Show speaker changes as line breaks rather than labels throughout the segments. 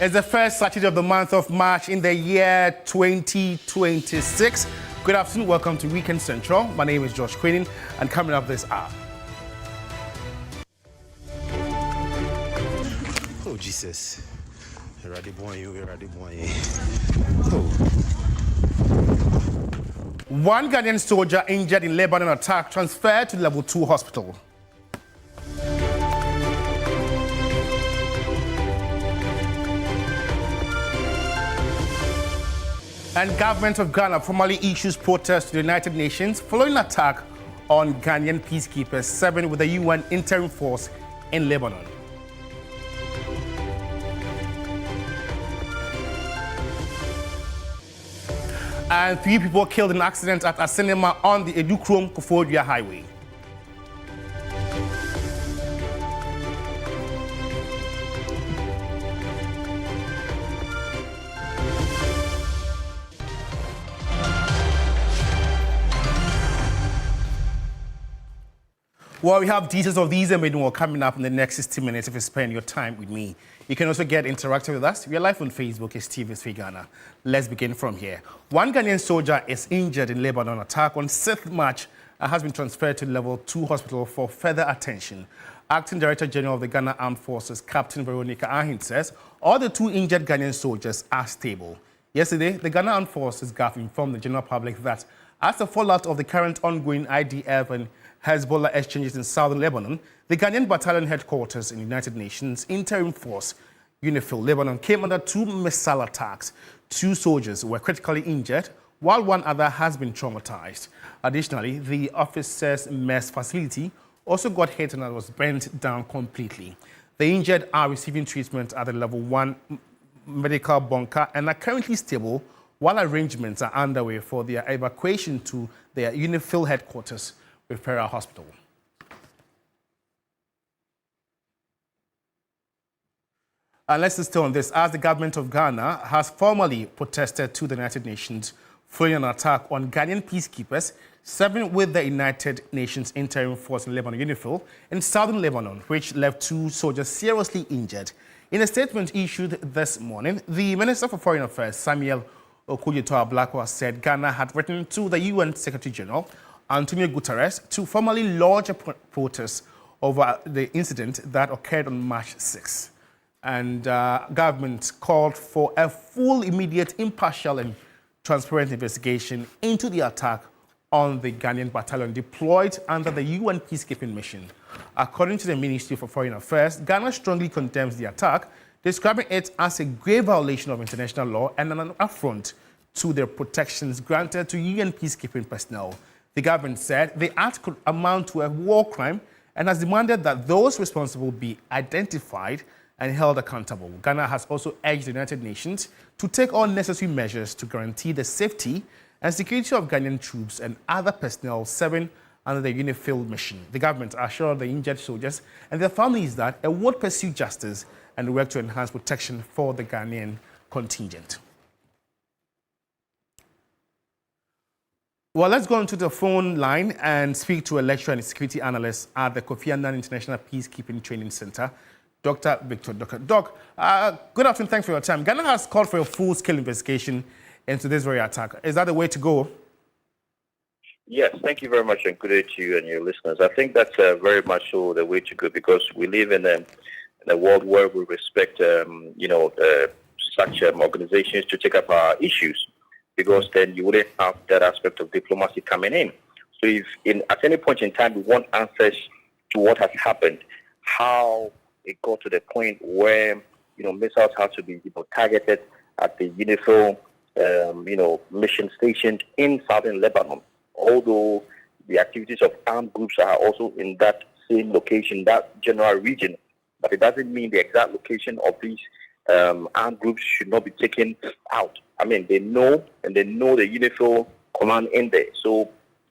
It's the first Saturday of the month of March in the year 2026. Good afternoon, welcome to Weekend Central. My name is Josh Queening, and coming up this hour.
Oh, Jesus. Oh.
One Ghanaian soldier injured in Lebanon attack transferred to level 2 hospital. And government of Ghana formally issues protest to the United Nations following attack on Ghanaian peacekeepers, 7 with the UN interim force in Lebanon. And 3 people killed in an accident at a cinema on the Edukrom-Koforidua highway. Well, we have details of these and many more coming up in the next 60 minutes if you spend your time with me. You can also get interactive with us. We are live on Facebook. It's TV3 Ghana. Let's begin from here. One Ghanaian soldier is injured in Lebanon attack on 6th March and has been transferred to level 2 hospital for further attention. Acting Director General of the Ghana Armed Forces, Captain Veronica Ahin, says all the 2 injured Ghanaian soldiers are stable. Yesterday, the Ghana Armed Forces GAF informed the general public that as a fallout of the current ongoing IDF and Hezbollah exchanges in southern Lebanon, the Ghanaian battalion headquarters in the United Nations interim force, UNIFIL Lebanon, came under 2 missile attacks. 2 soldiers were critically injured, while 1 other has been traumatized. Additionally, the officers' mess facility also got hit and was burnt down completely. The injured are receiving treatment at the level 1 medical bunker and are currently stable, while arrangements are underway for their evacuation to their UNIFIL headquarters, Referral Hospital. And let's stay on this, as the government of Ghana has formally protested to the United Nations following an attack on Ghanaian peacekeepers, 7 with the United Nations interim force in Lebanon, UNIFIL, in southern Lebanon, which left 2 soldiers seriously injured. In a statement issued this morning, the Minister for Foreign Affairs, Samuel Okudzeto-Ablakwa, said Ghana had written to the UN Secretary General Antonio Guterres to formally lodge a protest over the incident that occurred on March 6. And government called for a full, immediate, impartial and transparent investigation into the attack on the Ghanaian battalion deployed under the UN peacekeeping mission. According to the Ministry for Foreign Affairs, Ghana strongly condemns the attack, describing it as a grave violation of international law and an affront to the protections granted to UN peacekeeping personnel. The government said the act could amount to a war crime and has demanded that those responsible be identified and held accountable. Ghana has also urged the United Nations to take all necessary measures to guarantee the safety and security of Ghanaian troops and other personnel serving under the UNIFIL mission. The government assured the injured soldiers and their families that it would pursue justice and work to enhance protection for the Ghanaian contingent. Well, let's go onto the phone line and speak to a lecturer and security analyst at the Kofi Annan International Peacekeeping Training Center, Dr. Victor Doka. Doc, good afternoon. Thanks for your time. Ghana has called for a full-scale investigation into this very attack. Is that the way to go?
Yes, thank you very much, and good day to you and your listeners. I think that's very much so the way to go, because we live in a world where we respect, such organizations to take up our issues, because then you wouldn't have that aspect of diplomacy coming in. So if at any point in time we want answers to what has happened, how it got to the point where, missiles had to be targeted at the UNIFIL, mission stationed in southern Lebanon, although the activities of armed groups are also in that same location, that general region, but it doesn't mean the exact location of these armed groups should not be taken out. I mean, they know the UNIFIL command in there. So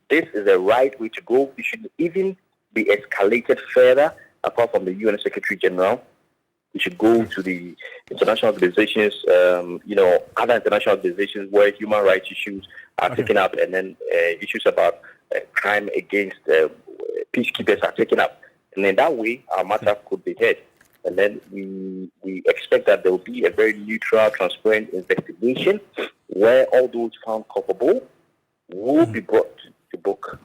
this is the right way to go. It should even be escalated further, apart from the UN Secretary General. We should go to the international organizations, other international organizations where human rights issues are taken up, and then issues about crime against peacekeepers are taken up. And in that way, our matter could be heard. and then we expect that there will be a very neutral, transparent investigation where all those found culpable will be brought to book.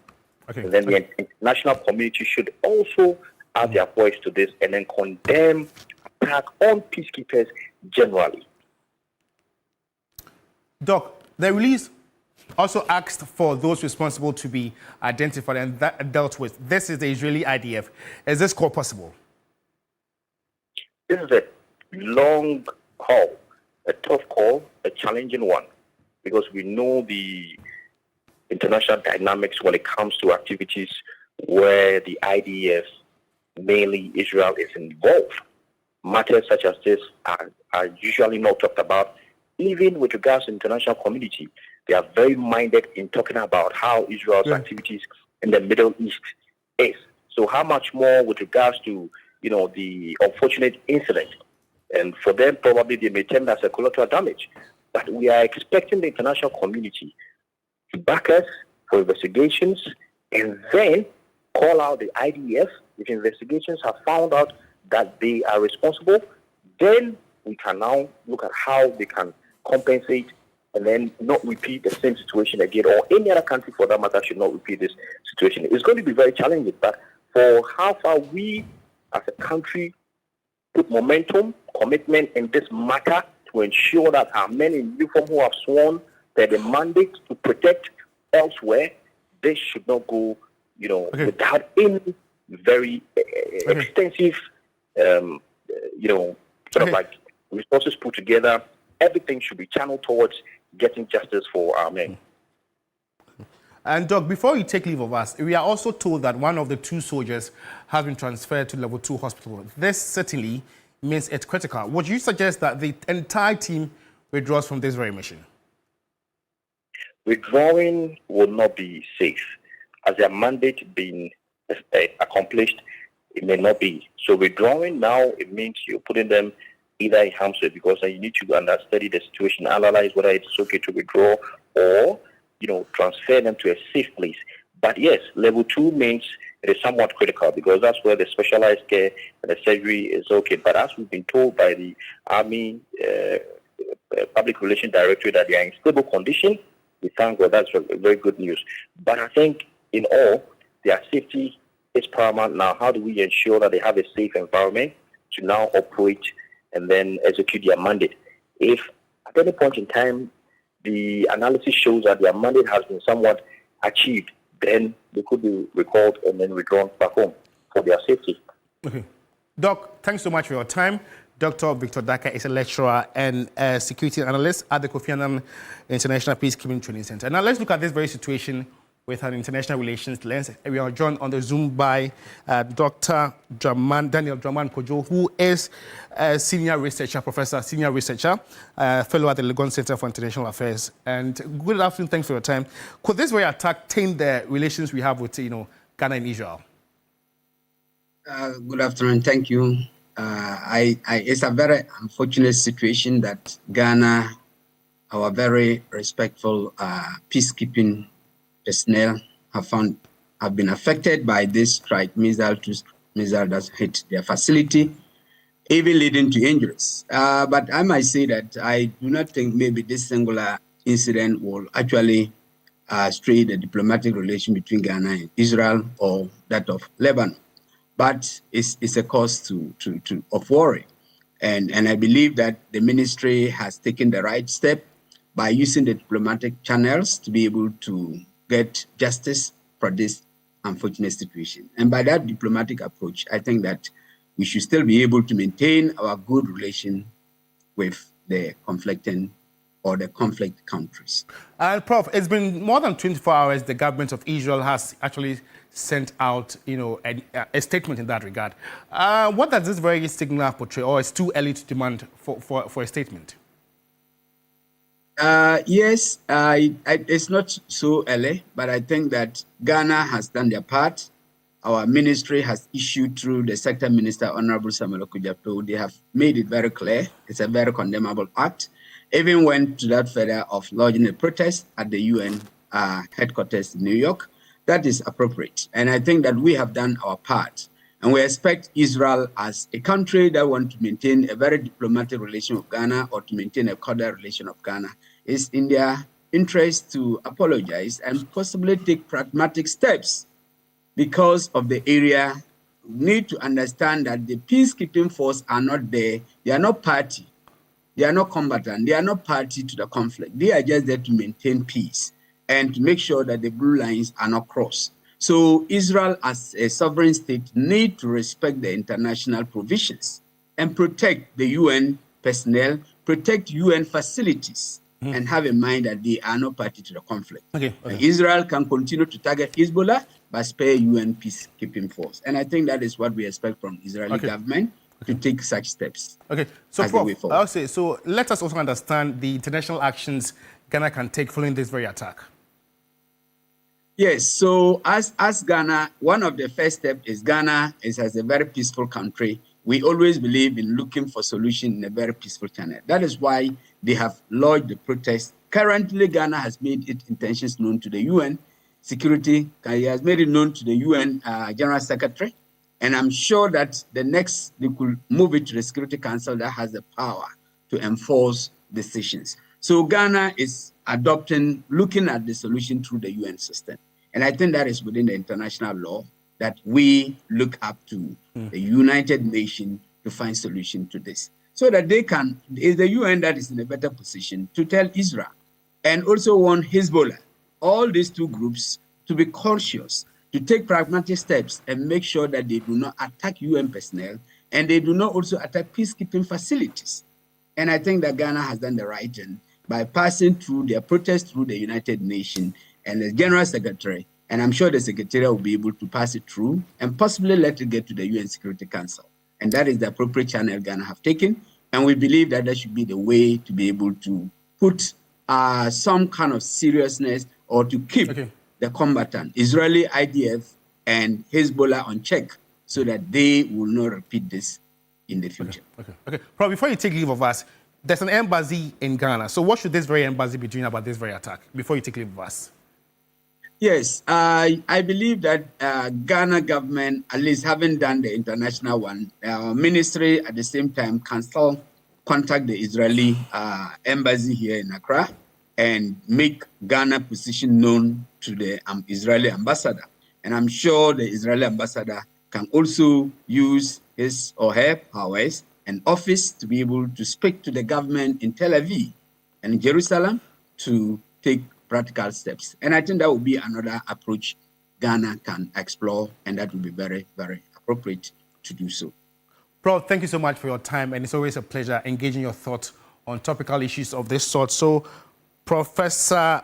Okay.
And then the international community should also add their voice to this and then condemn attack on peacekeepers generally.
Doc, the release also asked for those responsible to be identified and dealt with. This is the Israeli IDF. Is this call possible?
This is a long call, a tough call, a challenging one, because we know the international dynamics when it comes to activities where the IDF, mainly Israel, is involved. Matters such as this are usually not talked about, even with regards to the international community. They are very minded in talking about how Israel's activities in the Middle East is. So how much more with regards to, the unfortunate incident? And for them, probably they may term that as a collateral damage. But we are expecting the international community to back us for investigations and then call out the IDF if investigations have found out that they are responsible. Then we can now look at how they can compensate and then not repeat the same situation again, or any other country for that matter should not repeat this situation. It's going to be very challenging, but for how far we as a country put momentum, commitment in this matter to ensure that our men in uniform who have sworn that the mandate to protect elsewhere, this should not go, without any very extensive, sort of like resources put together. Everything should be channeled towards getting justice for our men.
And Doc, before you take leave of us, we are also told that one of the two soldiers has been transferred to level 2 hospital. This certainly means it's critical. Would you suggest that the entire team withdraws from this very mission?
Withdrawing will not be safe. As their mandate being accomplished, it may not be. So withdrawing now, it means you're putting them either in harm's way, because you need to study the situation, analyze whether it's okay to withdraw or, transfer them to a safe place. But yes, level 2 means it is somewhat critical because that's where the specialized care and the surgery is okay. But as we've been told by the Army Public Relations Directorate that they are in stable condition, we thank God. That's very good news. But I think in all, their safety is paramount now. How do we ensure that they have a safe environment to now operate and then execute their mandate? If at any point in time the analysis shows that their mandate has been somewhat achieved, then they could be recalled and then withdrawn back home for their safety.
Okay. Doc, thanks so much for your time. Dr. Victor Daka is a lecturer and a security analyst at the Kofi Annan International Peacekeeping Training Center. Now let's look at this very situation with an international relations lens. We are joined on the Zoom by Dr. Daniel Draman Kojo, who is a senior researcher, fellow at the Legon Center for International Affairs. And good afternoon, thanks for your time. Could this very attack taint the relations we have with, Ghana and Israel?
Good afternoon, thank you. It's a very unfortunate situation that Ghana, our very respectful peacekeeping personnel have been affected by this strike missile that hit their facility, even leading to injuries. But I might say that I do not think maybe this singular incident will actually stray the diplomatic relation between Ghana and Israel or that of Lebanon. But it's a cause of worry. And I believe that the ministry has taken the right step by using the diplomatic channels to be able to get justice for this unfortunate situation. And by that diplomatic approach, I think that we should still be able to maintain our good relation with the conflicting or the conflict countries.
Prof, it's been more than 24 hours the government of Israel has actually sent out, a statement in that regard. What does this very signal portray, or it's too early to demand for a statement?
Yes, it's not so early, but I think that Ghana has done their part. Our ministry has issued through the sector minister, Honorable Samuel Okudzeto. They have made it very clear. It's a very condemnable act. Even went to that further of lodging a protest at the UN headquarters in New York. That is appropriate. And I think that we have done our part. And we expect Israel as a country that wants to maintain a very diplomatic relation with Ghana or to maintain a cordial relation of Ghana. It's in their interest to apologize and possibly take pragmatic steps because of the area. We need to understand that the peacekeeping force are not there. They are not party. They are not combatant. They are not party to the conflict. They are just there to maintain peace and to make sure that the blue lines are not crossed. So Israel as a sovereign state need to respect the international provisions and protect the UN personnel, protect UN facilities, and have in mind that they are not party to the conflict. Israel can continue to target Hezbollah, but spare UN peacekeeping force. And I think that is what we expect from Israeli government to take such steps.
So
as the way forward.
I'll say, so let us also understand the international actions Ghana can take following this very attack.
Yes, so as Ghana, one of the first steps is Ghana is as a very peaceful country. We always believe in looking for solution in a very peaceful channel. That is why they have lodged the protest. Currently, Ghana has made its intentions known to the UN Security. He has made it known to the UN General Secretary. And I'm sure that the next, they could move it to the Security Council that has the power to enforce decisions. So Ghana is looking at the solution through the UN system. And I think that is within the international law that we look up to the United Nations to find solution to this. So that they can, is the UN that is in a better position to tell Israel and also warn Hezbollah, all these two groups, to be cautious, to take pragmatic steps and make sure that they do not attack UN personnel and they do not also attack peacekeeping facilities. And I think that Ghana has done the right thing by passing through their protest through the United Nations and the General Secretary. And I'm sure the Secretariat will be able to pass it through and possibly let it get to the UN Security Council. And that is the appropriate channel Ghana have taken. And we believe that that should be the way to be able to put some kind of seriousness or to keep the combatant, Israeli IDF and Hezbollah on check so that they will not repeat this in the future.
Prof, before you take leave of us, there's an embassy in Ghana. So what should this very embassy be doing about this very attack before you take leave of us?
Yes, I believe that Ghana government, at least haven't done the international one, ministry at the same time can still contact the Israeli embassy here in Accra and make Ghana position known to the Israeli ambassador. And I'm sure the Israeli ambassador can also use his or her powers and office to be able to speak to the government in Tel Aviv and in Jerusalem to take practical steps. And I think that would be another approach Ghana can explore, and that would be very, very appropriate to do so.
Prof, thank you so much for your time, and it's always a pleasure engaging your thoughts on topical issues of this sort. So, Professor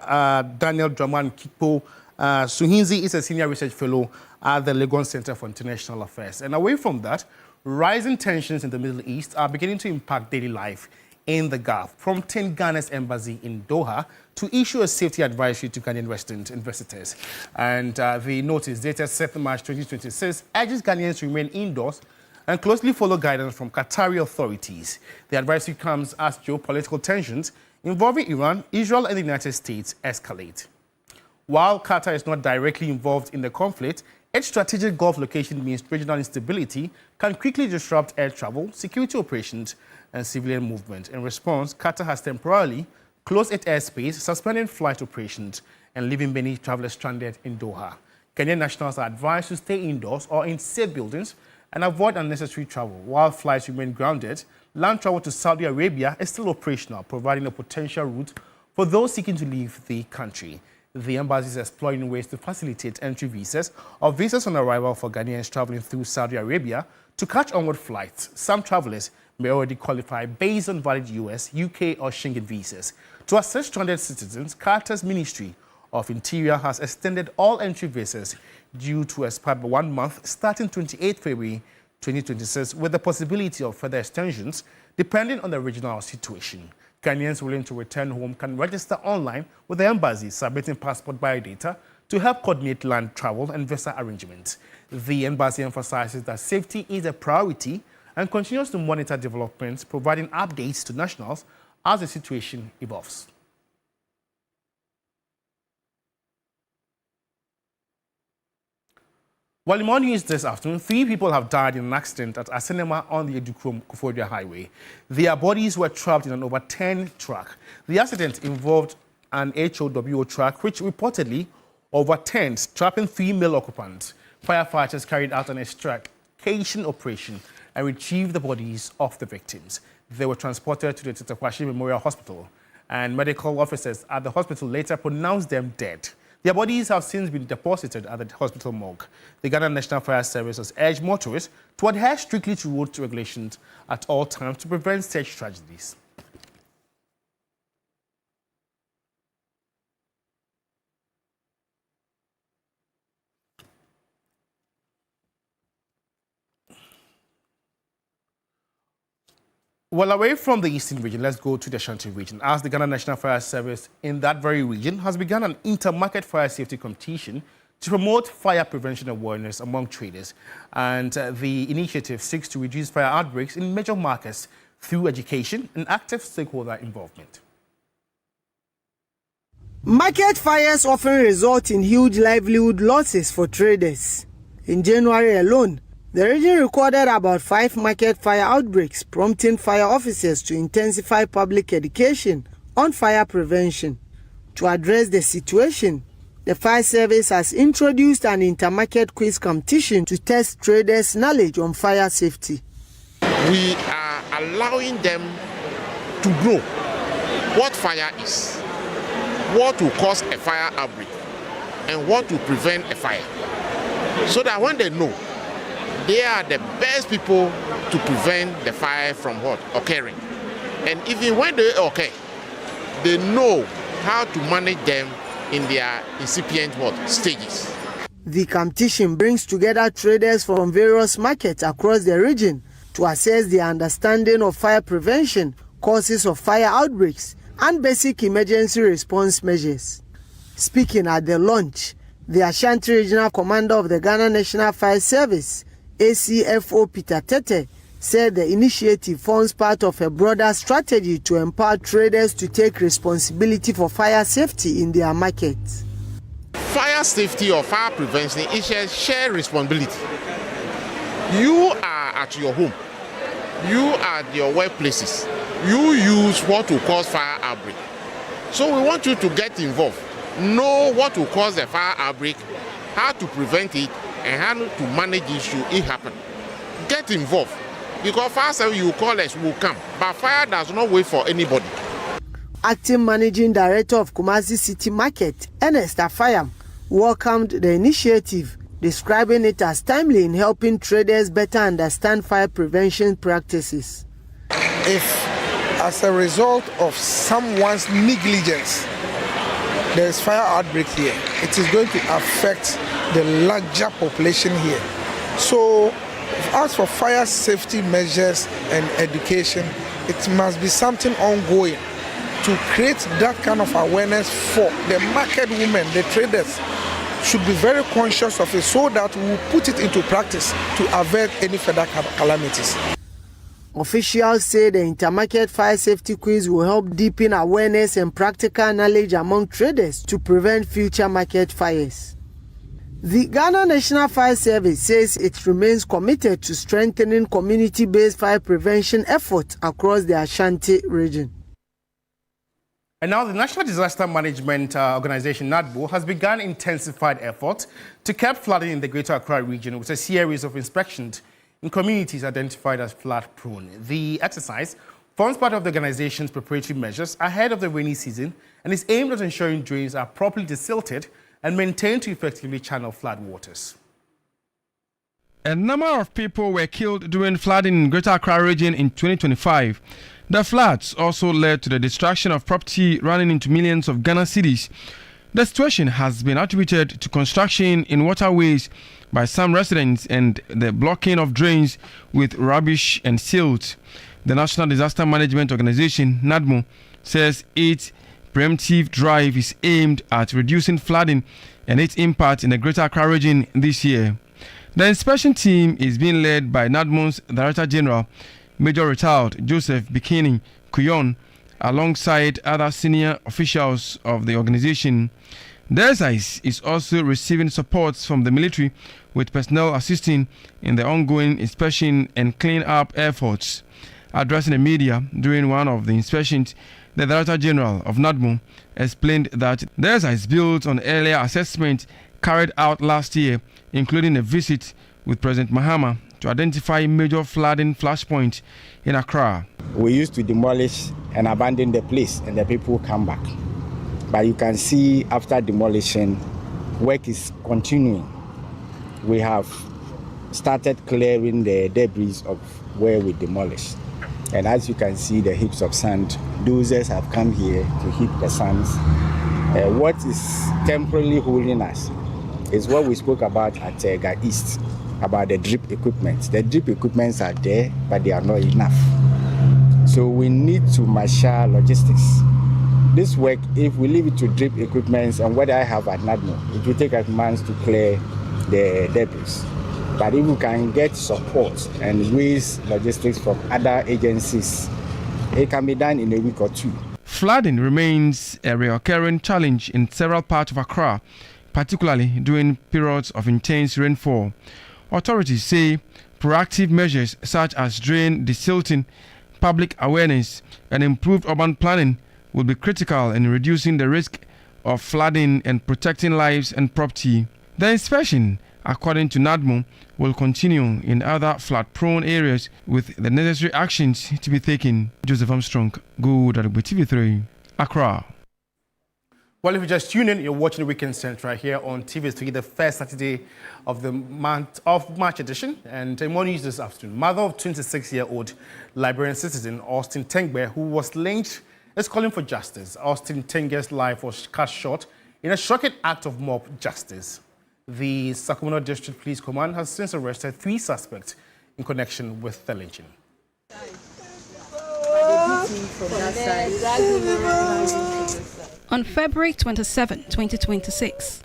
Daniel Draman Kikpo Suhinzi is a senior research fellow at the Legon Center for International Affairs. And away from that, rising tensions in the Middle East are beginning to impact daily life in the Gulf, prompting Ghana's embassy in Doha to issue a safety advisory to Ghanaian resident investors. And the notice dated 7th March 2026 urges Ghanaians to remain indoors and closely follow guidance from Qatari authorities. The advisory comes as geopolitical tensions involving Iran, Israel, and the United States escalate. While Qatar is not directly involved in the conflict, its strategic Gulf location means regional instability can quickly disrupt air travel, security operations, and civilian movement. In response, Qatar has temporarily closed its airspace, suspending flight operations, and leaving many travelers stranded in Doha. Ghanaian nationals are advised to stay indoors or in safe buildings and avoid unnecessary travel. While flights remain grounded, land travel to Saudi Arabia is still operational, providing a potential route for those seeking to leave the country. The embassy is exploring ways to facilitate entry visas or visas on arrival for Ghanaians traveling through Saudi Arabia to catch onward flights. Some travelers may already qualify based on valid US, UK, or Schengen visas. To assist stranded citizens, Qatar's Ministry of Interior has extended all entry visas due to expire by 1 month starting 28 February 2026, with the possibility of further extensions depending on the regional situation. Ghanaians willing to return home can register online with the embassy, submitting passport biodata to help coordinate land travel and visa arrangements. The embassy emphasizes that safety is a priority and continues to monitor developments, providing updates to nationals as the situation evolves. Well, in more news this afternoon, 3 people have died in an accident at a cinema on the Edukrom-Koforidua Highway. Their bodies were trapped in an over-10 truck. The accident involved an HOWO truck, which reportedly overturned, trapping 3 male occupants. Firefighters carried out an extrication operation and retrieved the bodies of the victims. They were transported to the Tetekwashi Memorial Hospital, and medical officers at the hospital later pronounced them dead. Their bodies have since been deposited at the hospital morgue. The Ghana National Fire Service has urged motorists to adhere strictly to road regulations at all times to prevent such tragedies. Well, away from the eastern region, let's go to the Ashanti region, as the Ghana National Fire Service in that very region has begun an inter-market fire safety competition to promote fire prevention awareness among traders. And the initiative seeks to reduce fire outbreaks in major markets through education and active stakeholder involvement.
Market fires often result in huge livelihood losses for traders. In January alone, the region recorded about 5 market fire outbreaks, prompting fire officers to intensify public education on fire prevention. To address the situation, the fire service has introduced an intermarket quiz competition to test traders' knowledge on fire safety.
We are allowing them to know what fire is, what will cause a fire outbreak, and what will prevent a fire. So that when they know, they are the best people to prevent the fire from what? Occurring. And even when they occur, they know how to manage them in their incipient stages.
The competition brings together traders from various markets across the region to assess their understanding of fire prevention, causes of fire outbreaks, and basic emergency response measures. Speaking at the launch, the Ashanti Regional Commander of the Ghana National Fire Service, ACFO Peter Tete, said the initiative forms part of a broader strategy to empower traders to take responsibility for fire safety in their markets.
Fire safety or fire prevention is a shared responsibility. You are at your home, you are at your workplaces, you use what will cause fire outbreak. So we want you to get involved, know what will cause the fire outbreak, how to prevent it, and how to manage it should it happen. Get involved, because fire service you call us will come, but fire does not wait for anybody.
Acting Managing Director of Kumasi City Market, Ernest Afayam, welcomed the initiative, describing it as timely in helping traders better understand fire prevention practices.
If, as a result of someone's negligence, there is fire outbreak here, it is going to affect the larger population here. So, as for fire safety measures and education, it must be something ongoing to create that kind of awareness for the market women, the traders should be very conscious of it so that we will put it into practice to avert any further calamities.
Officials say the intermarket fire safety quiz will help deepen awareness and practical knowledge among traders to prevent future market fires. The Ghana National Fire Service says it remains committed to strengthening community-based fire prevention efforts across the Ashanti region.
And now the National Disaster Management Organization, NADBO, has begun intensified efforts to curb flooding in the Greater Accra region with a series of inspections in communities identified as flood-prone. The exercise forms part of the organization's preparatory measures ahead of the rainy season and is aimed at ensuring drains are properly desilted and maintained to effectively channel flood waters.
A number of people were killed during flooding in Greater Accra region in 2025. The floods also led to the destruction of property running into millions of Ghana cedis. The situation has been attributed to construction in waterways by some residents and the blocking of drains with rubbish and silt. The National Disaster Management Organization, NADMO, says its preemptive drive is aimed at reducing flooding and its impact in the Greater Accra region this year. The inspection team is being led by NADMO's Director General, Major Retired Joseph Bikini Kuyon, alongside other senior officials of the organization. The exercise is also receiving support from the military, with personnel assisting in the ongoing inspection and clean-up efforts. Addressing the media during one of the inspections, the Director General of NADMO explained that the exercise builds on earlier assessment carried out last year, including a visit with President Mahama to identify major flooding flashpoints in Accra.
We used to demolish and abandon the place, and the people come back. But you can see after demolition, work is continuing. We have started clearing the debris of where we demolished. And as you can see, the heaps of sand, dozers have come here to heap the sands. What is temporarily holding us is what we spoke about at Ga East, about the drip equipment. The drip equipments are there, but they are not enough. So we need to marshal logistics. This work, if we leave it to drip equipments and what I have at NADMO, it will take us months to clear the debris. But if we can get support and raise logistics from other agencies, it can be done in a week or two.
Flooding remains a recurring challenge in several parts of Accra, particularly during periods of intense rainfall. Authorities say proactive measures such as drain desilting, public awareness, and improved urban planning will be critical in reducing the risk of flooding and protecting lives and property. The inspection, according to NADMO, will continue in other flood-prone areas with the necessary actions to be taken. Joseph Armstrong, Good at TV3, Accra.
Well, if you just tune in, you're watching the Weekend Central here on TV3, the first Saturday of the month of March edition. And more news this afternoon. Mother of 26-year-old Liberian citizen Austin Tengbe, who was lynched, is calling for justice. Austin Tengbe's life was cut short in a shocking act of mob justice. The Sacramento District Police Command has since arrested 3 suspects in connection with the lynching.
On February 27, 2026,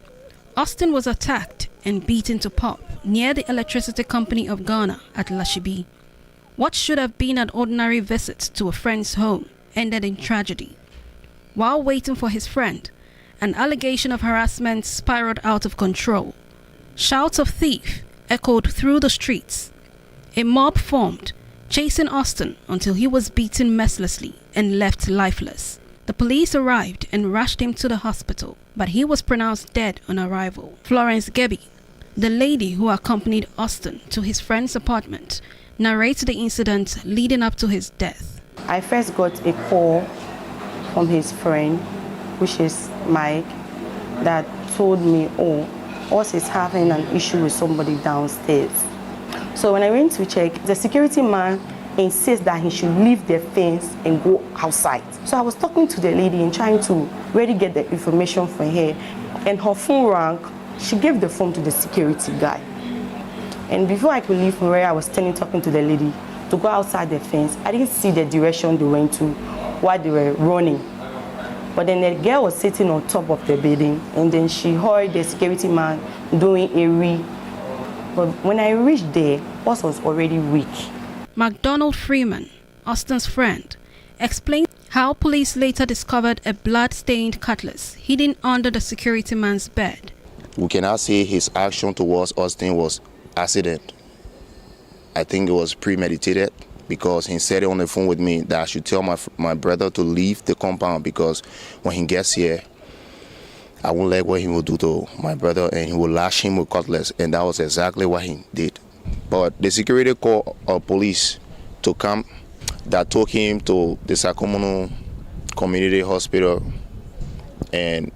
Austin was attacked and beaten to pulp near the Electricity Company of Ghana at Lashibi. What should have been an ordinary visit to a friend's home ended in tragedy. While waiting for his friend, an allegation of harassment spiraled out of control. Shouts of "thief" echoed through the streets. A mob formed, chasing Austin until he was beaten mercilessly and left lifeless. The police arrived and rushed him to the hospital, but he was pronounced dead on arrival. Florence Gebi, the lady who accompanied Austin to his friend's apartment, narrates the incident leading up to his death.
I first got a call from his friend, which is Mike, that told me, Us is having an issue with somebody downstairs. So when I went to check, the security man insists that he should leave the fence and go outside. So I was talking to the lady and trying to really get the information from her. And her phone rang. She gave the phone to the security guy. And before I could leave from where I was standing talking to the lady to go outside the fence, I didn't see the direction they went to while they were running. But then the girl was sitting on top of the building, and then she heard the security man doing a re. But when I reached there, Us was already weak.
McDonald Freeman, Austin's friend, explained how police later discovered a blood-stained cutlass hidden under the security man's bed.
We cannot say his action towards Austin was accident. I think it was premeditated, because he said it on the phone with me that I should tell my brother to leave the compound, because when he gets here, I won't like what he will do to my brother, and he will lash him with cutlass, and that was exactly what he did. But the security called police to come, that took him to the Sacramento Community Hospital, and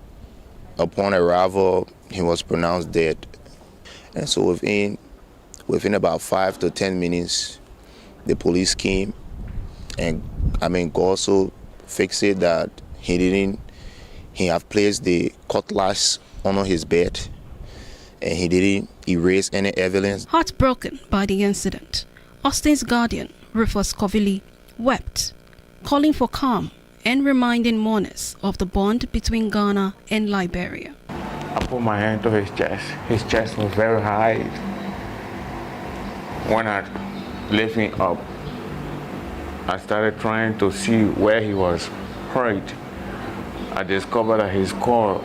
upon arrival, he was pronounced dead. And so within about 5 to 10 minutes, the police came, and also fixed it that he have placed the cutlass under his bed, and he didn't erase any evidence.
Heartbroken by the incident, Austin's guardian, Rufus Kovili, wept, calling for calm and reminding mourners of the bond between Ghana and Liberia.
I put my hand to his chest. His chest was very high. When I lift him up, I started trying to see where he was hurt. I discovered that his skull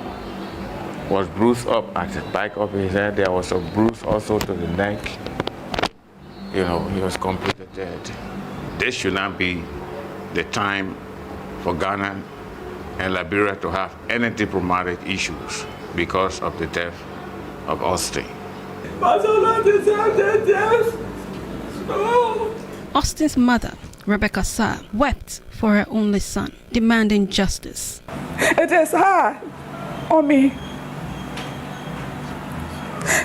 was bruised up at the back of his head. There was a bruise also to the neck. He was completely dead. This should not be the time for Ghana and Liberia to have any diplomatic issues because of the death of Austin.
Austin's mother, Rebecca Sarr, wept for her only son, demanding justice.
It is hard on me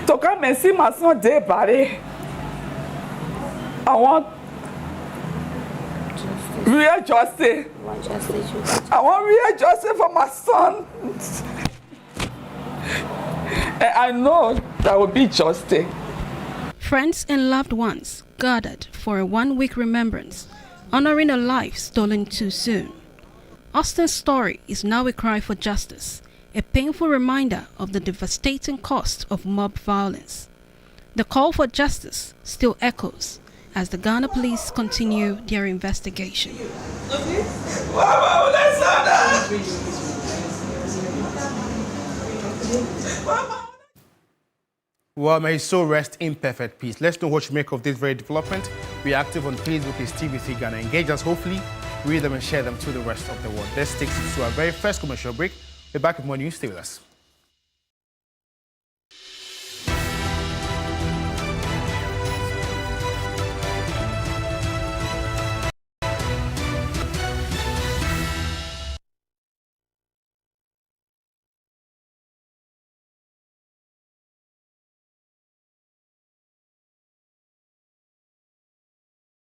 to come and see my son dead body. I want real justice. I want real justice for my son. And I know that will be justice.
Friends and loved ones gathered for a one-week remembrance, honoring a life stolen too soon. Austin's story is now a cry for justice, a painful reminder of the devastating cost of mob violence. The call for justice still echoes as the Ghana police continue their investigation.
Well, may his soul rest in perfect peace. Let's know what you make of this very development. We are active on Facebook, is TVC Ghana. Engage us, hopefully, read them and share them to the rest of the world. Let's take us to our very first commercial break. We're back with more news. Stay with us.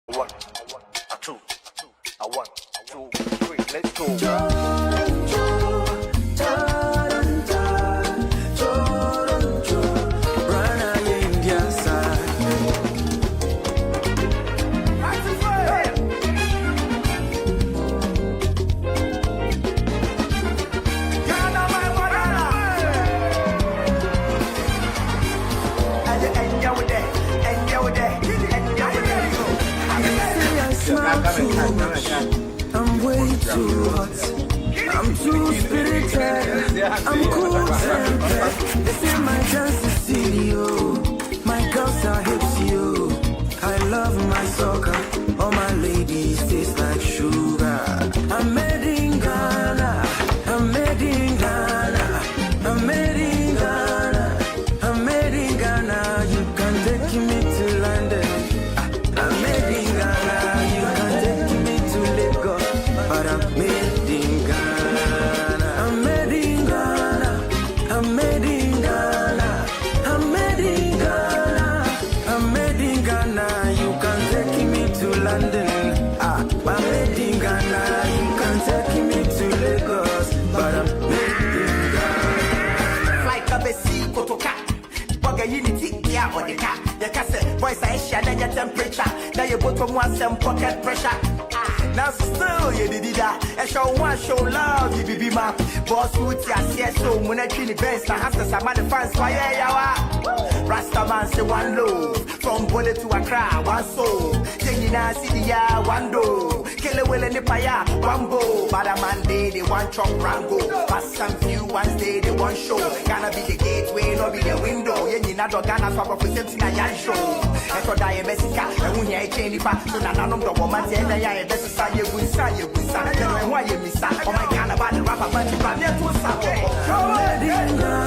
One, two, three, let's go.
I'm way too hot. I'm too spirited. I'm cool tempered. This is my chance to see you. My girls are hips, you. I love my soccer. All my ladies taste like sugar. I'm made in Ghana. I'm made in Ghana. I'm made in Ghana. I'm made in Ghana. You can take me to London. I'm made in Ghana. But I'm made in Ghana. I'm made in Ghana. I'm made in Ghana. I'm made in Ghana. I'm made in Ghana. You can take me to London. I'm made in Ghana. You can take me to Lagos. But I'm made in Ghana.
Like a besi kotoka. Boga unity ya on the car. The cassette voice I share your temperature. Now you bottom one some pocket pressure. Now still you did that. I show one show love you be my boss with ya yes so when I treat the best I have to some the fans why yeah Rasta man say one love from bullet to Accra one soul taking a city ya one do kill a will in the fire one bow but a man day they want chop rango but some few ones day they want show gonna be the gateway not be the window you not Ghana swap for something I yan show and for die Mexica and when you change the so na none of the woman and ya best you why you miss that? Oh my God, about the rapper, but you run there to a sap. I'm ready, let's go.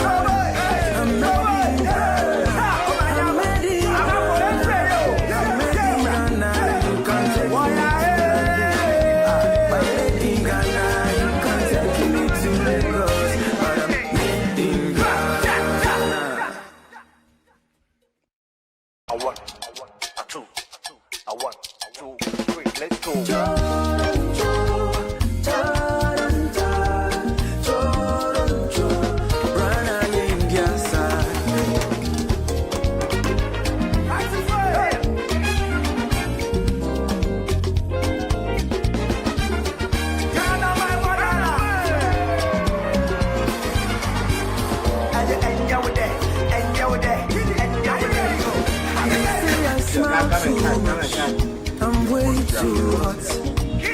I'm way too hot.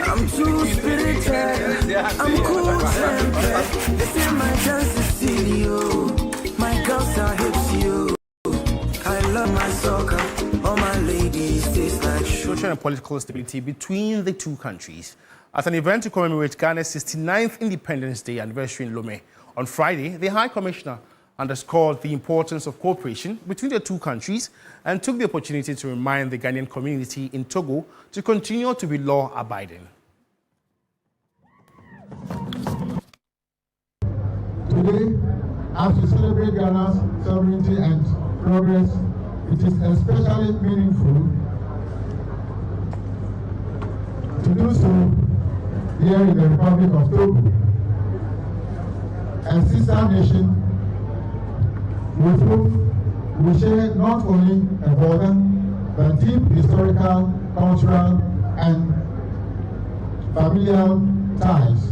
I'm too spirited. I'm cool tempered. This is my chance to see you. My girls are hips, you. I love my soccer. All my ladies taste like sugar.
Social and political stability between the two countries. At an event to commemorate Ghana's 69th Independence Day anniversary in Lomé on Friday, the High Commissioner underscored the importance of cooperation between the two countries and took the opportunity to remind the Ghanaian community in Togo to continue to be law-abiding.
Today, as we celebrate Ghana's sovereignty and progress, it is especially meaningful to do so here in the Republic of Togo, a sister nation with whom we share not only a border, but deep historical, cultural, and familial ties.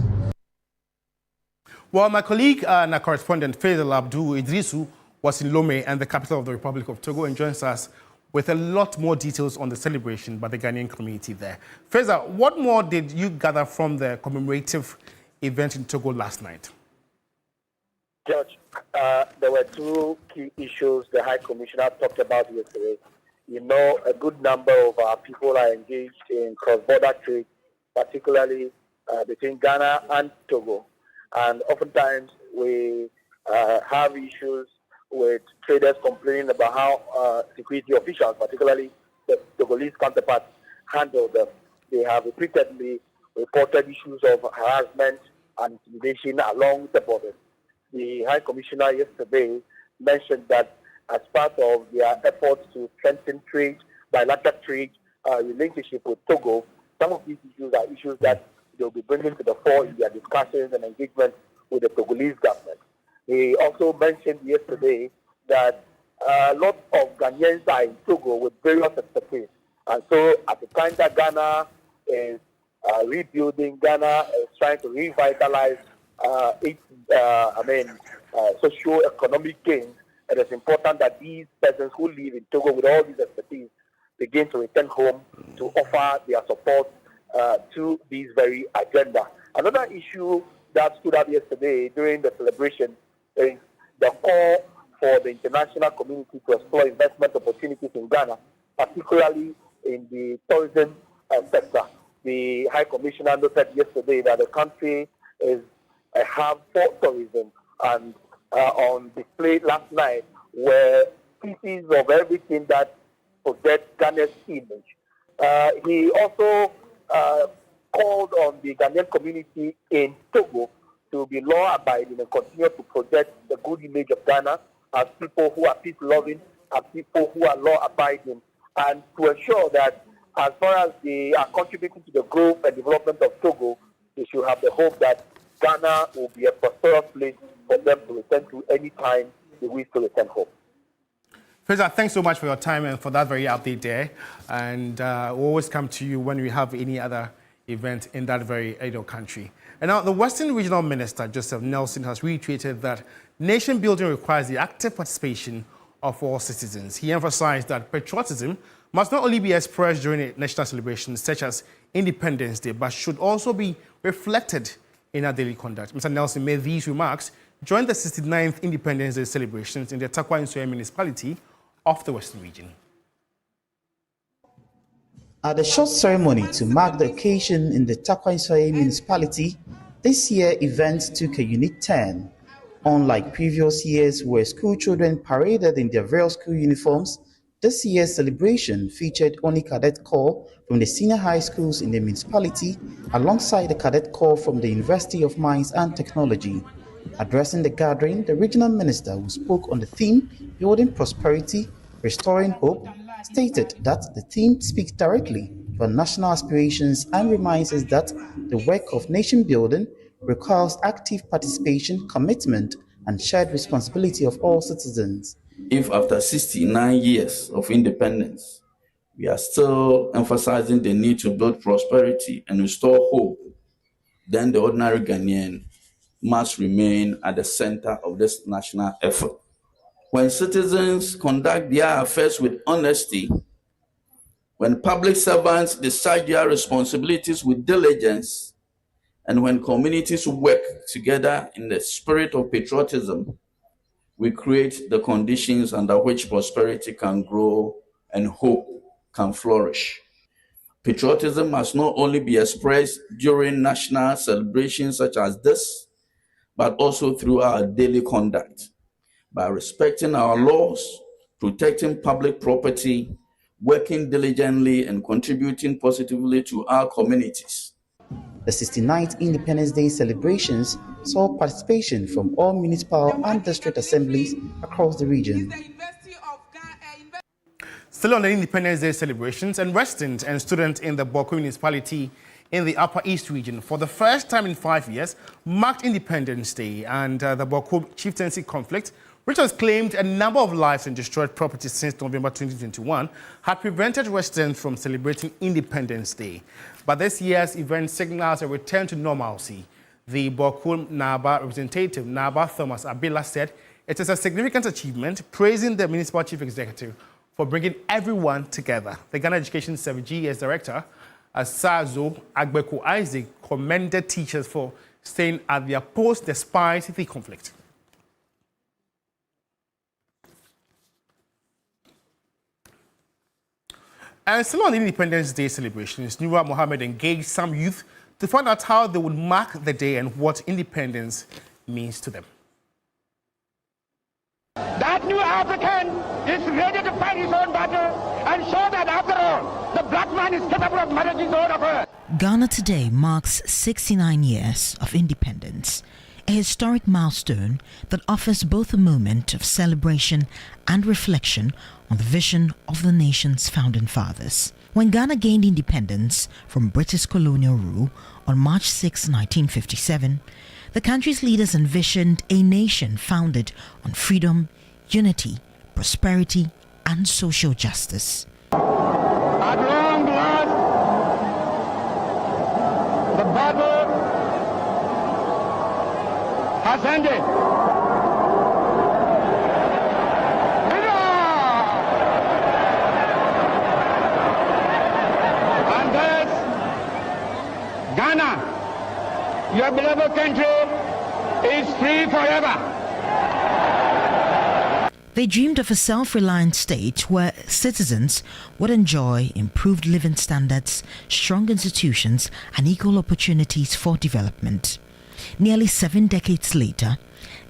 Well, my colleague and our correspondent Faisal Abdul Idrisu was in Lomé and the capital of the Republic of Togo and joins us with a lot more details on the celebration by the Ghanaian community there. Faisal, what more did you gather from the commemorative event in Togo last night?
Judge, there were two key issues the High Commissioner talked about yesterday. You know, a good number of our people are engaged in cross-border trade, particularly between Ghana and Togo. And oftentimes we have issues with traders complaining about how security officials, particularly the Togolese counterparts, handle them. They have repeatedly reported issues of harassment and intimidation along the border. The High Commissioner yesterday mentioned that as part of their efforts to strengthen trade, bilateral trade relationship with Togo, some of these issues are issues that they'll be bringing to the fore in their discussions and engagement with the Togolese government. He also mentioned yesterday that a lot of Ghanaians are in Togo with various expertise. And so at the time that Ghana is rebuilding, Ghana is trying to revitalize its socio-economic gains, it is important that these persons who live in Togo with all these expertise begin to return home to offer their support to this very agenda. Another issue that stood out yesterday during the celebration is the call for the international community to explore investment opportunities in Ghana, particularly in the tourism sector. The High Commissioner noted yesterday that the country is a hub for tourism, and on display last night were pieces of everything that projects Ghana's image. He also called on the Ghanaian community in Togo to be law-abiding and continue to project the good image of Ghana as people who are peace-loving, as people who are law-abiding, and to ensure that as far as they are contributing to the growth and development of Togo, they should have the hope that Ghana will be a prosperous place for them to return to any time they wish to return home.
Faisal, thanks so much for your time and for that very update there. And we'll always come to you when we have any other event in that very country. And now the Western Regional Minister, Joseph Nelson, has reiterated that nation building requires the active participation of all citizens. He emphasized that patriotism must not only be expressed during national celebrations such as Independence Day, but should also be reflected in our daily conduct. Mr. Nelson made these remarks during the 69th Independence Day celebrations in the Takwa municipality of the Western region.
At a short ceremony to mark the occasion in the Takwa municipality, this year events took a unique turn. Unlike previous years where school children paraded in their various school uniforms, this year's celebration featured only cadet corps from the senior high schools in the municipality alongside the cadet corps from the University of Mines and Technology. Addressing the gathering, the regional minister, who spoke on the theme Building Prosperity, Restoring Hope, stated that the theme speaks directly to our national aspirations and reminds us that the work of nation building requires active participation, commitment, and shared responsibility of all citizens.
If after 69 years of independence, we are still emphasizing the need to build prosperity and restore hope, then the ordinary Ghanaian must remain at the center of this national effort. When citizens conduct their affairs with honesty, When public servants discharge their responsibilities with diligence, and when communities work together in the spirit of patriotism, we create the conditions under which prosperity can grow and hope can flourish. Patriotism must not only be expressed during national celebrations such as this, but also through our daily conduct, by respecting our laws, protecting public property, working diligently, and contributing positively to our communities.
The 69th Independence Day celebrations saw participation from all municipal and district assemblies across the region.
Still on the Independence Day celebrations, and residents and students in the Bawku municipality in the Upper East region, for the first time in 5 years, marked Independence Day, and the Bawku chieftaincy conflict, which has claimed a number of lives and destroyed property since November 2021, had prevented residents from celebrating Independence Day. But this year's event signals a return to normalcy. The Bawku Naba representative, Naba Thomas Abela, said it is a significant achievement, praising the municipal chief executive for bringing everyone together. The Ghana Education Service GES Director, Asazo Agbeku Isaac, commended teachers for staying at their post despite the conflict. And still on the Independence Day celebrations, Nura Mohammed engaged some youth to find out how they would mark the day and what independence means to them.
That new African is ready to fight his own battle and show that after all, the black man is capable of managing his own affairs.
Ghana today marks 69 years of independence, a historic milestone that offers both a moment of celebration and reflection on the vision of the nation's founding fathers. When Ghana gained independence from British colonial rule on March 6, 1957, the country's leaders envisioned a nation founded on freedom, unity, prosperity, and social justice.
At long last, the battle has ended. And thus, Ghana, your beloved country, is free forever.
They dreamed of a self-reliant state where citizens would enjoy improved living standards, strong institutions, and equal opportunities for development. Nearly 7 decades later,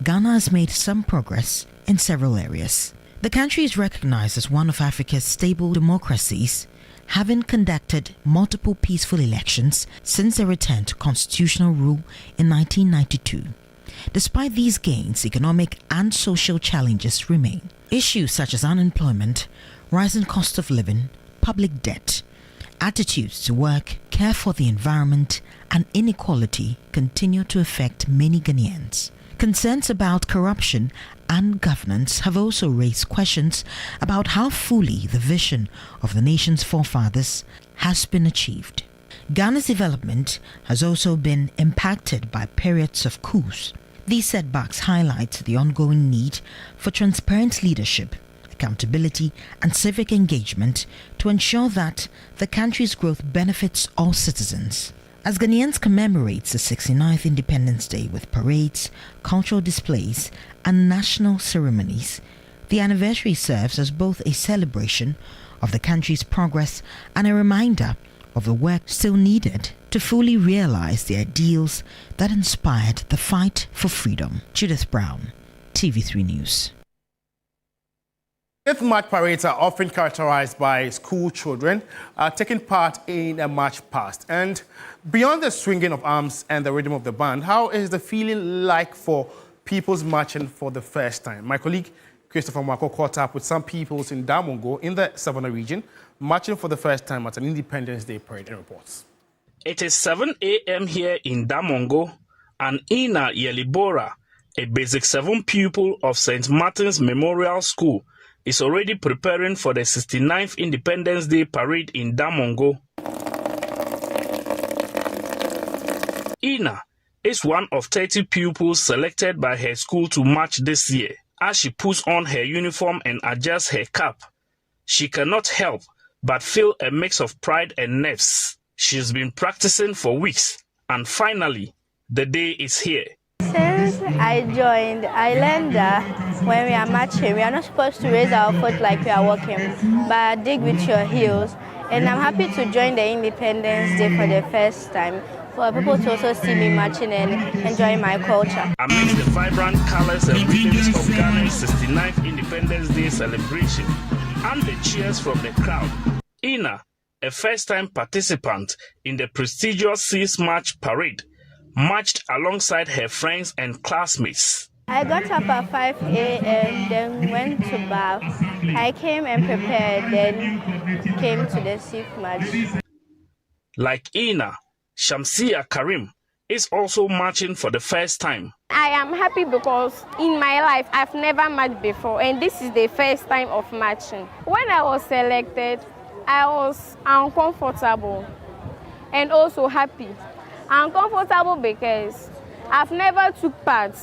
Ghana has made some progress in several areas. The country is recognized as one of Africa's stable democracies, having conducted multiple peaceful elections since their return to constitutional rule in 1992. Despite these gains, economic and social challenges remain. Issues such as unemployment, rising cost of living, public debt, attitudes to work, care for the environment, and inequality continue to affect many Ghanaians. Concerns about corruption and governance have also raised questions about how fully the vision of the nation's forefathers has been achieved. Ghana's development has also been impacted by periods of coups. These setbacks highlight the ongoing need for transparent leadership, accountability, and civic engagement to ensure that the country's growth benefits all citizens. As Ghanaians commemorate the 69th Independence Day with parades, cultural displays, and national ceremonies, the anniversary serves as both a celebration of the country's progress and a reminder of the work still needed to fully realize the ideals that inspired the fight for freedom. Judith Brown, TV3 News.
Youth march parades are often characterized by school children taking part in a march past. And beyond the swinging of arms and the rhythm of the band, how is the feeling like for peoples marching for the first time? My colleague Christopher Marco caught up with some peoples in Damongo in the Savannah region, marching for the first time at an Independence Day parade, and reports.
It is 7 a.m. here in Damongo, and Ina Yelibora, a Basic 7 pupil of St. Martin's Memorial School, is already preparing for the 69th Independence Day parade in Damongo. Ina is one of 30 pupils selected by her school to march this year. As she puts on her uniform and adjusts her cap, she cannot help but feel a mix of pride and nerves. She's been practicing for weeks, and finally, the day is here.
Since I joined, I learned that when we are marching, we are not supposed to raise our foot like we are walking, but dig with your heels. And I'm happy to join the Independence Day for the first time, for people to also see me marching and enjoy my culture.
Amidst the vibrant colors and rhythms of Ghana's 69th Independence Day celebration and the cheers from the crowd, Ina, a first-time participant in the prestigious 6 March parade, marched alongside her friends and classmates.
I got up at 5 a.m., then went to bath. I came and prepared, then came to the 6th March.
Like Ina, Shamsia Karim is also marching for the first time.
I am happy because in my life I've never marched before, and this is the first time of marching. When I was selected, I was uncomfortable and also happy. Uncomfortable because I've never took part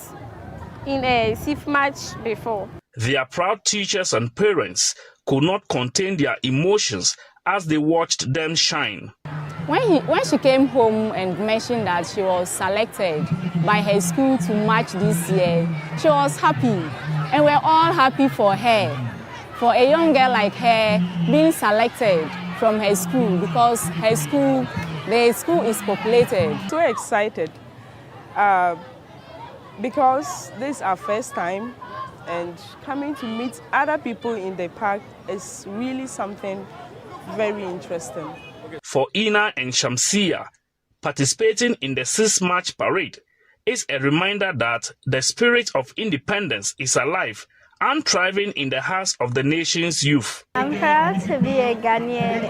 in a SIF match before.
Their proud teachers and parents could not contain their emotions as they watched them shine.
When she came home and mentioned that she was selected by her school to march this year, she was happy, and we're all happy for her. For a young girl like her being selected from her school, because the school is populated.
So excited because this is our first time, and coming to meet other people in the park is really something very interesting.
For Ina and Shamsia, participating in the 6 March parade is a reminder that the spirit of independence is alive and thriving in the hearts of the nation's youth.
I'm proud to be a Ghanaian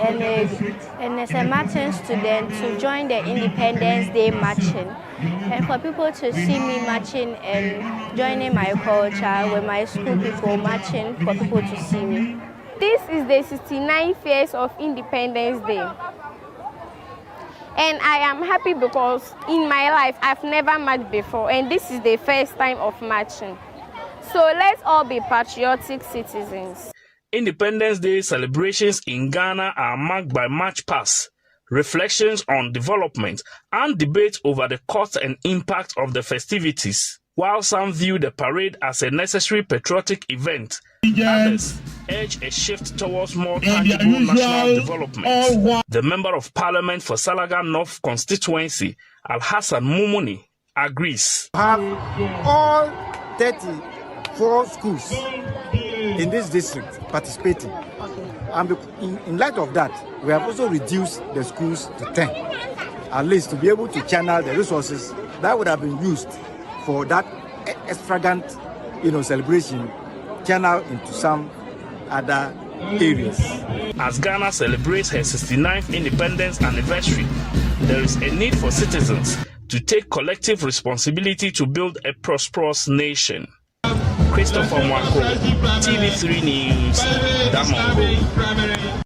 and as a marching student to join the Independence Day marching, and for people to see me marching and joining my culture with my school people marching for people to see me.
This is the 69th years of Independence Day. And I am happy because in my life I've never marched before, and this is the first time of marching. So let's all be patriotic citizens.
Independence Day celebrations in Ghana are marked by march past, reflections on development, and debate over the cost and impact of the festivities. While some view the parade as a necessary patriotic event, others urge a shift towards more tangible national development. The Member of Parliament for Salaga North constituency, Al-Hassan Mumuni, agrees.
Have all 34 schools in this district participating. And in light of that, we have also reduced the schools to 10, at least to be able to channel the resources that would have been used for that extravagant, celebration, channel into some other areas.
As Ghana celebrates her 69th independence anniversary, there is a need for citizens to take collective responsibility to build a prosperous nation. Christopher Mwako, TV3 News, Damongo.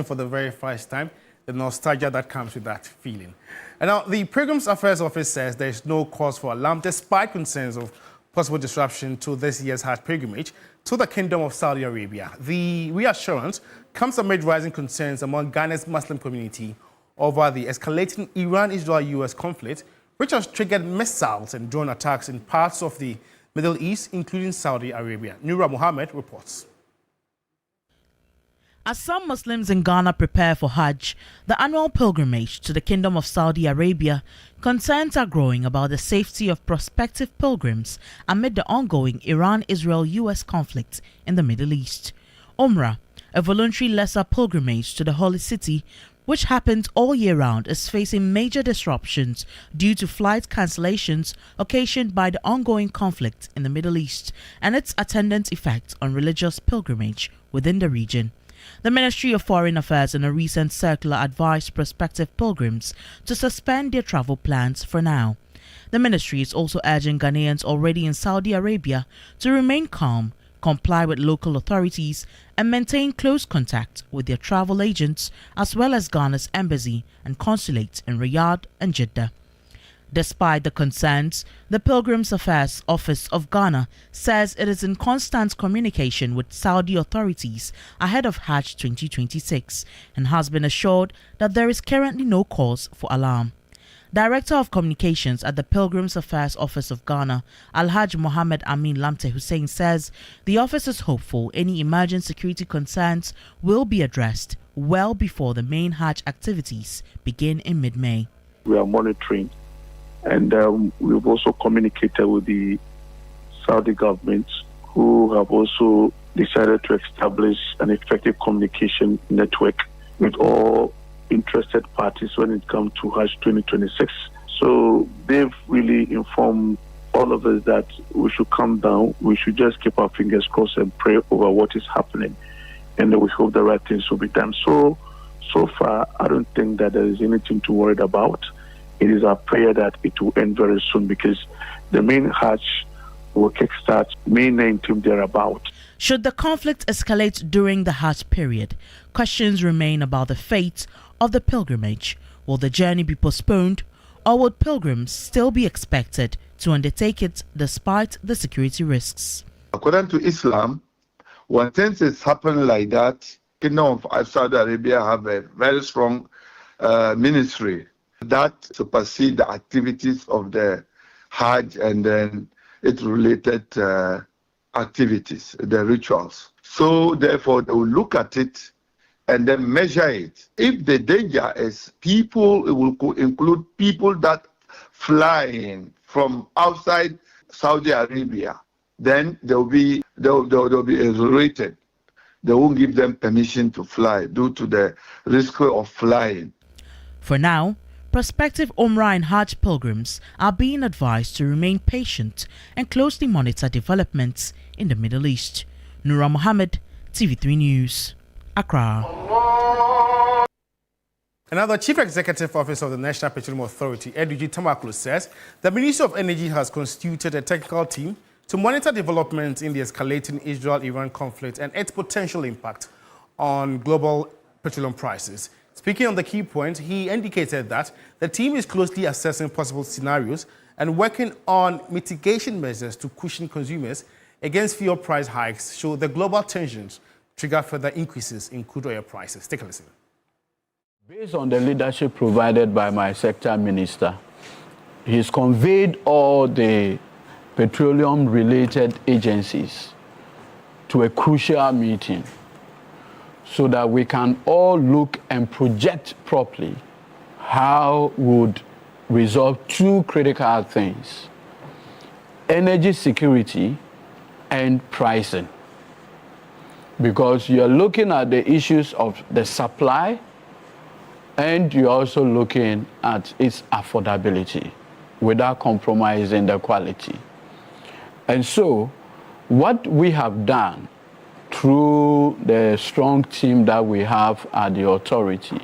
For the very first time, the nostalgia that comes with that feeling. And now, the Pilgrims Affairs Office says there is no cause for alarm despite concerns of possible disruption to this year's Hajj pilgrimage to the Kingdom of Saudi Arabia. The reassurance comes amid rising concerns among Ghana's Muslim community over the escalating Iran-Israel-US conflict, which has triggered missiles and drone attacks in parts of the Middle East, including Saudi Arabia. Nura Mohammed reports.
As some Muslims in Ghana prepare for Hajj, the annual pilgrimage to the Kingdom of Saudi Arabia, concerns are growing about the safety of prospective pilgrims amid the ongoing Iran-Israel-US conflict in the Middle East. Umrah, a voluntary lesser pilgrimage to the holy city, which happens all year round, is facing major disruptions due to flight cancellations occasioned by the ongoing conflict in the Middle East and its attendant effect on religious pilgrimage within the region. The Ministry of Foreign Affairs in a recent circular advised prospective pilgrims to suspend their travel plans for now. The ministry is also urging Ghanaians already in Saudi Arabia to remain calm, comply with local authorities, and maintain close contact with their travel agents as well as Ghana's embassy and consulate in Riyadh and Jeddah. Despite the concerns, the Pilgrims Affairs Office of Ghana says it is in constant communication with Saudi authorities ahead of Hajj 2026 and has been assured that there is currently no cause for alarm. Director of Communications at the Pilgrims Affairs Office of Ghana, Alhaj Mohammed Amin Lamte Hussein says the office is hopeful any emergent security concerns will be addressed well before the main Hajj activities begin in mid-May.
We are monitoring, and we've also communicated with the Saudi government, who have also decided to establish an effective communication network with all interested parties when it comes to Hajj 2026. So they've really informed all of us that we should calm down, we should just keep our fingers crossed and pray over what is happening, and we hope the right things will be done. So far, I don't think that there is anything to worry about. It is our prayer that it will end very soon, because the main Hajj will kickstart May 19th thereabout.
Should the conflict escalate during the Hajj period, questions remain about the fate of the pilgrimage. Will the journey be postponed, or will pilgrims still be expected to undertake it despite the security risks?
According to Islam, when things is happening like that, Kingdom of Saudi Arabia have a very strong ministry that supersedes the activities of the Hajj and then its related activities, the rituals. So therefore, they will look at it and then measure it. If the danger is people, it will include people that fly in from outside Saudi Arabia, then they'll be exonerated. They won't give them permission to fly due to the risk of flying.
For now, prospective Umrah and Hajj pilgrims are being advised to remain patient and closely monitor developments in the Middle East. Nura Mohammed, TV3 News, Accra.
Another Chief Executive Officer of the National Petroleum Authority, Edwiji Tamaklo, says the Ministry of Energy has constituted a technical team to monitor developments in the escalating Israel-Iran conflict and its potential impact on global petroleum prices. Speaking on the key point, he indicated that the team is closely assessing possible scenarios and working on mitigation measures to cushion consumers against fuel price hikes should the global tensions trigger further increases in crude oil prices. Take a listen.
Based on the leadership provided by my sector minister, he's conveyed all the petroleum-related agencies to a crucial meeting so that we can all look and project properly how would resolve two critical things: energy security and pricing. Because you're looking at the issues of the supply and you're also looking at its affordability without compromising the quality. And so what we have done through the strong team that we have at the authority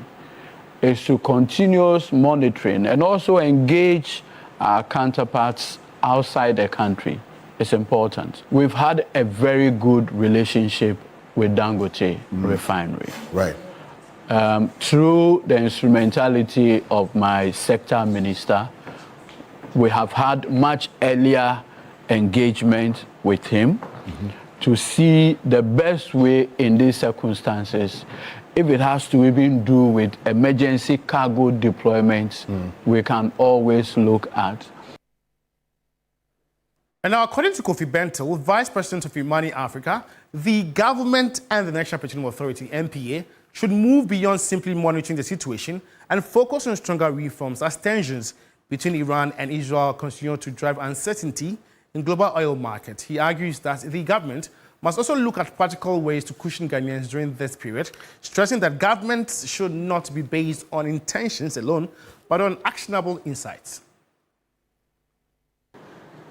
is to continuous monitoring and also engage our counterparts outside the country. It's important. We've had a very good relationship with Dangote Refinery.
Right.
Through the instrumentality of my sector minister, we have had much earlier engagement with him to see the best way in these circumstances. If it has to even do with emergency cargo deployments, we can always look at.
And now, according to Kofi Bentil, Vice President of Imani Africa, the government and the National Petroleum Authority, NPA, should move beyond simply monitoring the situation and focus on stronger reforms as tensions between Iran and Israel continue to drive uncertainty in global oil market. He argues that the government must also look at practical ways to cushion Ghanaians during this period, stressing that governments should not be based on intentions alone, but on actionable insights.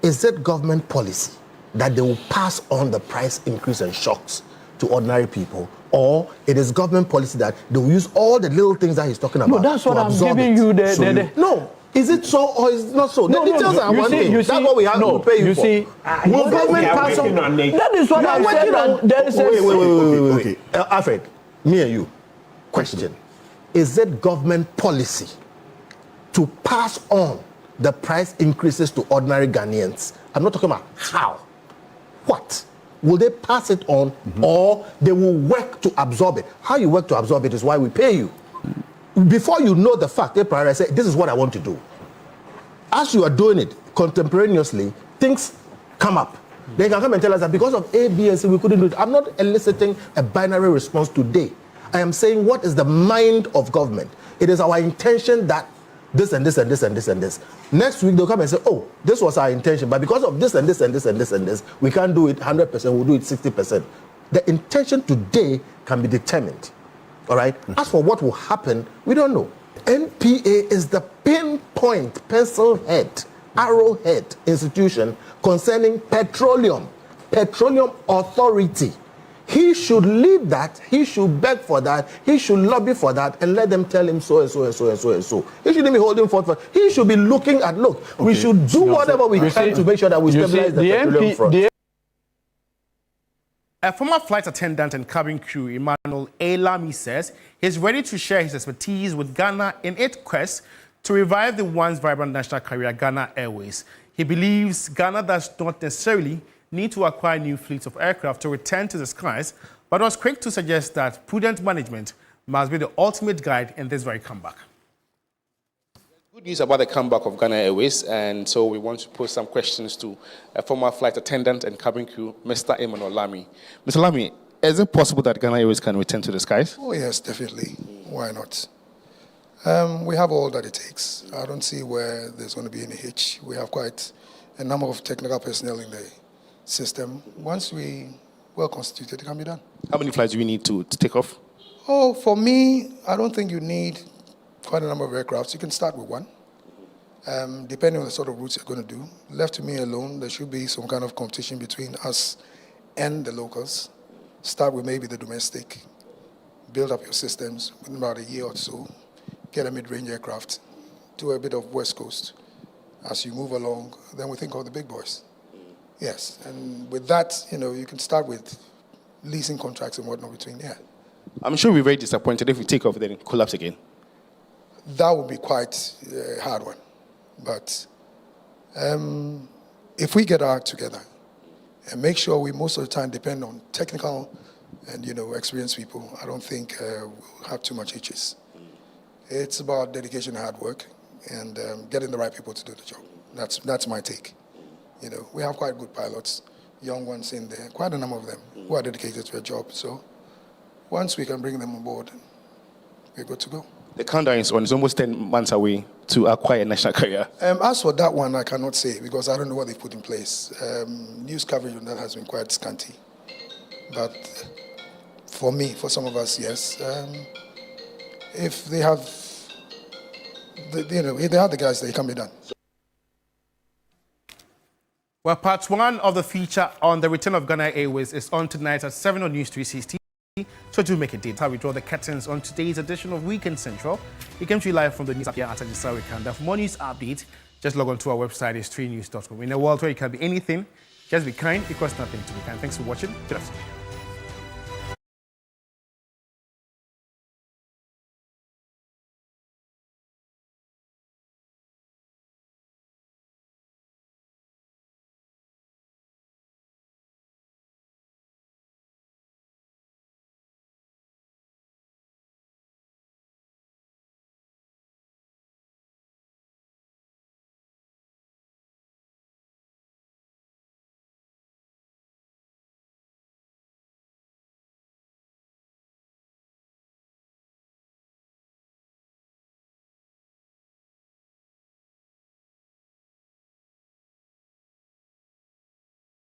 Is it government policy that they will pass on the price increase and shocks to ordinary people, or it is government policy that they will use all the little things that he's talking about?
No, that's what I'm giving you.
No, is it so or is it not so? The details are one thing. That's what we have to pay you for. Will government pass on?
That is what I'm saying.
Wait. Okay, Alfred, me and you. Question: is it government policy to pass on the price increases to ordinary Ghanaians? I'm not talking about how. What? Will they pass it on or they will work to absorb it? How you work to absorb it is why we pay you. Before you know the fact, they prioritize, say, this is what I want to do. As you are doing it contemporaneously, things come up. They can come and tell us that because of A, B, and C, we couldn't do it. I'm not eliciting a binary response today. I am saying what is the mind of government. It is our intention that this and this and this and this and this. Next week, they'll come and say, oh, this was our intention, but because of this and this and this and this and this, we can't do it 100%, we'll do it 60%. The intention today can be determined, all right? As for what will happen, we don't know. NPA is the pinpoint, pencil head, arrowhead institution concerning petroleum authority. He should lead that, he should beg for that, he should lobby for that, and let them tell him so and so and so and so and so. He shouldn't be holding forth for, he should be looking at, look, we should do whatever we can to make sure that we stabilize the petroleum front.
A former flight attendant and cabin crew, Emmanuel A. Lamy, says he's ready to share his expertise with Ghana in its quest to revive the once vibrant national carrier, Ghana Airways. He believes Ghana does not necessarily need to acquire new fleets of aircraft to return to the skies, but was quick to suggest that prudent management must be the ultimate guide in this very comeback. Good news about the comeback of Ghana Airways, and so we want to pose some questions to a former flight attendant and cabin crew, Mr. Emmanuel Lamy. Mr. Lamy, is it possible that Ghana Airways can return to the skies?
Oh yes, definitely. Why not? We have all that it takes. I don't see where there's going to be any hitch. We have quite a number of technical personnel in the system. Once we well constituted, it can be done.
How many flights do we need to take off?
Oh, for me, I don't think you need quite a number of aircrafts. You can start with one, depending on the sort of routes you're going to do. Left to me alone, there should be some kind of competition between us and the locals. Start with maybe the domestic, build up your systems within about a year or so, get a mid-range aircraft, do a bit of West Coast. As you move along, then we think of the big boys. Yes, and with that, you can start with leasing contracts and whatnot between,
I'm sure we're very disappointed if we take off and then collapse again.
That would be quite a hard one. But if we get our act together and make sure we most of the time depend on technical and, experienced people, I don't think we'll have too much hitches. It's about dedication and hard work and getting the right people to do the job. That's my take. We have quite good pilots, young ones in there, quite a number of them who are dedicated to a job. So once we can bring them on board, we're good to go.
The countdown is on. It's almost 10 months away to acquire a national carrier.
As for that one, I cannot say because I don't know what they've put in place. News coverage on that has been quite scanty. But for me, for some of us, yes. If they have, if they have the guys, they can be done.
Well, part one of the feature on the return of Ghana Airways is on tonight at 7 on News 360. So do make a date. How we draw the curtains on today's edition of Weekend Central. We came to you live from the news app here at Ajisa Kanda. For more news updates, just log on to our website, it's 3news.com. In a world where you can be anything, just be kind, because nothing to be kind. Thanks for watching. Good afternoon.